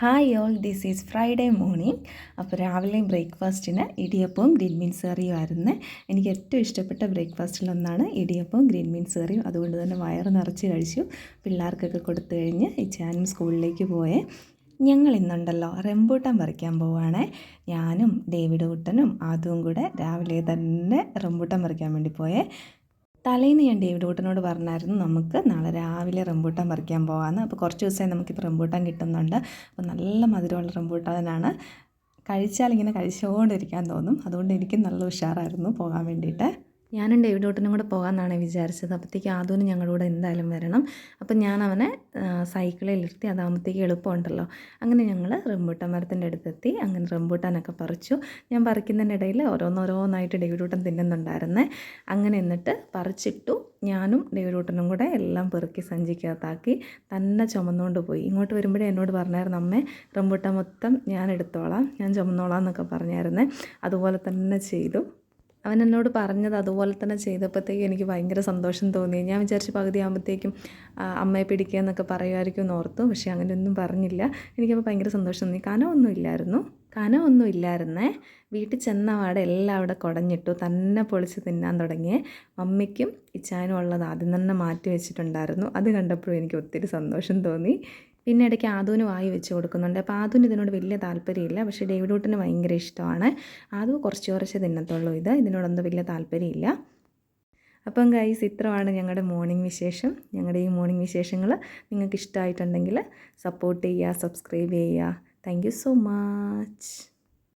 Hi all, this is Friday morning. അപ്പോൾ രാവിലെ ബ്രേക്ക്ഫാസ്റ്റിന് ഇടിയപ്പവും ഗ്രീൻ ബീൻസ് കറിയും ആയിരുന്നു. എനിക്ക് ഏറ്റവും ഇഷ്ടപ്പെട്ട ബ്രേക്ക്ഫാസ്റ്റിലൊന്നാണ് ഇടിയപ്പവും ഗ്രീൻ ബീൻസ് കറിയും. അതുകൊണ്ട് തന്നെ വയറ് നിറച്ച് കഴിച്ചു. പിള്ളേർക്കൊക്കെ കൊടുത്തു കഴിഞ്ഞ് ഇച്ചാനും സ്കൂളിലേക്ക് പോയേ. ഞങ്ങൾ ഇന്നുണ്ടല്ലോ റംബൂട്ടാൻ പറിക്കാൻ പോവുകയാണേ. ഞാനും ഡേവിഡ് കുട്ടനും അതും കൂടെ രാവിലെ തന്നെ റംബൂട്ടാൻ പറിക്കാൻ വേണ്ടി പോയേ. തലേന്ന് ഞാൻ ഡേവിഡ് കുട്ടനോട് പറഞ്ഞായിരുന്നു നമുക്ക് നാളെ രാവിലെ റംബൂട്ടാൻ പറിക്കാൻ പോകാമെന്ന്. അപ്പോൾ കുറച്ച് ദിവസമായി നമുക്കിപ്പോൾ റംബൂട്ടാൻ കിട്ടുന്നുണ്ട്. അപ്പോൾ നല്ല മധുരമുള്ള റംബൂട്ടാനാണ്. കഴിച്ചാൽ ഇങ്ങനെ കഴിച്ചുകൊണ്ടിരിക്കാൻ തോന്നും. അതുകൊണ്ട് എനിക്ക് നല്ല ഉഷാറായിരുന്നു പോകാൻ വേണ്ടിയിട്ട്. ഞാനും ഡേവിഡ് കുട്ടനും കൂടെ പോകാമെന്നാണ് വിചാരിച്ചത്. അപ്പോഴത്തേക്ക് ആദൂന് ഞങ്ങളുടെ കൂടെ എന്തായാലും വരണം. അപ്പം ഞാൻ അവനെ സൈക്കിളിൽ ഇരുത്തി, അതാകുമ്പോഴത്തേക്ക് എളുപ്പമുണ്ടല്ലോ. അങ്ങനെ ഞങ്ങൾ റംബൂട്ടാൻ മരത്തിൻ്റെ അടുത്തെത്തി. അങ്ങനെ റംബൂട്ടാനൊക്കെ പറിച്ചു. ഞാൻ പറിക്കുന്നതിനിടയിൽ ഓരോന്നോരോന്നായിട്ട് ഡേവിഡ് കുട്ടൻ തിന്നുന്നുണ്ടായിരുന്നേ. അങ്ങനെ എന്നിട്ട് പറിച്ചിട്ടു. ഞാനും ഡേവിഡ് കുട്ടനും കൂടെ എല്ലാം പെറുക്കി സഞ്ചിക്കകത്താക്കി തന്നെ ചുമന്നുകൊണ്ട് പോയി. ഇങ്ങോട്ട് വരുമ്പോഴേ എന്നോട് പറഞ്ഞായിരുന്നു, അമ്മേ റംബൂട്ടാൻ മൊത്തം ഞാൻ എടുത്തോളാം, ഞാൻ ചുമന്നോളാം എന്നൊക്കെ പറഞ്ഞായിരുന്നേ. അതുപോലെ തന്നെ ചെയ്തു. അവൻ എന്നോട് പറഞ്ഞത് അതുപോലെ തന്നെ ചെയ്തപ്പോഴത്തേക്കും എനിക്ക് ഭയങ്കര സന്തോഷം തോന്നി. ഞാൻ വിചാരിച്ച് പകുതി ആകുമ്പോഴത്തേക്കും അമ്മയെ പിടിക്കുക എന്നൊക്കെ പറയുമായിരിക്കും എന്ന് ഓർത്തു. പക്ഷേ അങ്ങനെയൊന്നും പറഞ്ഞില്ല. എനിക്കപ്പോൾ ഭയങ്കര സന്തോഷം തോന്നി. കനമൊന്നും ഇല്ലായിരുന്നേ. വീട്ടിൽ ചെന്ന പാടെ എല്ലാം അവിടെ കുടഞ്ഞിട്ടു. തന്നെ പൊളിച്ച് തിന്നാൻ തുടങ്ങിയേ. മമ്മിക്കും ഇച്ചാനും ഉള്ളത് ആദ്യം തന്നെ മാറ്റി വെച്ചിട്ടുണ്ടായിരുന്നു. അത് കണ്ടപ്പോഴും എനിക്ക് ഒത്തിരി സന്തോഷം തോന്നി. പിന്നെ ഇടയ്ക്ക് ആദൂന് വായി വെച്ച് കൊടുക്കുന്നുണ്ട്. അപ്പോൾ ആദൂന് ഇതിനോട് വലിയ താല്പര്യമില്ല. പക്ഷേ ഡേവിഡ് കുട്ടന് ഭയങ്കര ഇഷ്ടമാണ്. ആദു കുറച്ച് തിന്നത്തുള്ളൂ. ഇതിനോടൊന്നും വലിയ താല്പര്യമില്ല. അപ്പം ഗൈസ്, ഇത്രയാണ് ഞങ്ങളുടെ മോർണിംഗ് വിശേഷം. ഞങ്ങളുടെ ഈ മോർണിംഗ് വിശേഷങ്ങൾ നിങ്ങൾക്ക് ഇഷ്ടമായിട്ടുണ്ടെങ്കിൽ സപ്പോർട്ട് ചെയ്യുക, സബ്സ്ക്രൈബ് ചെയ്യുക. Thank you so much.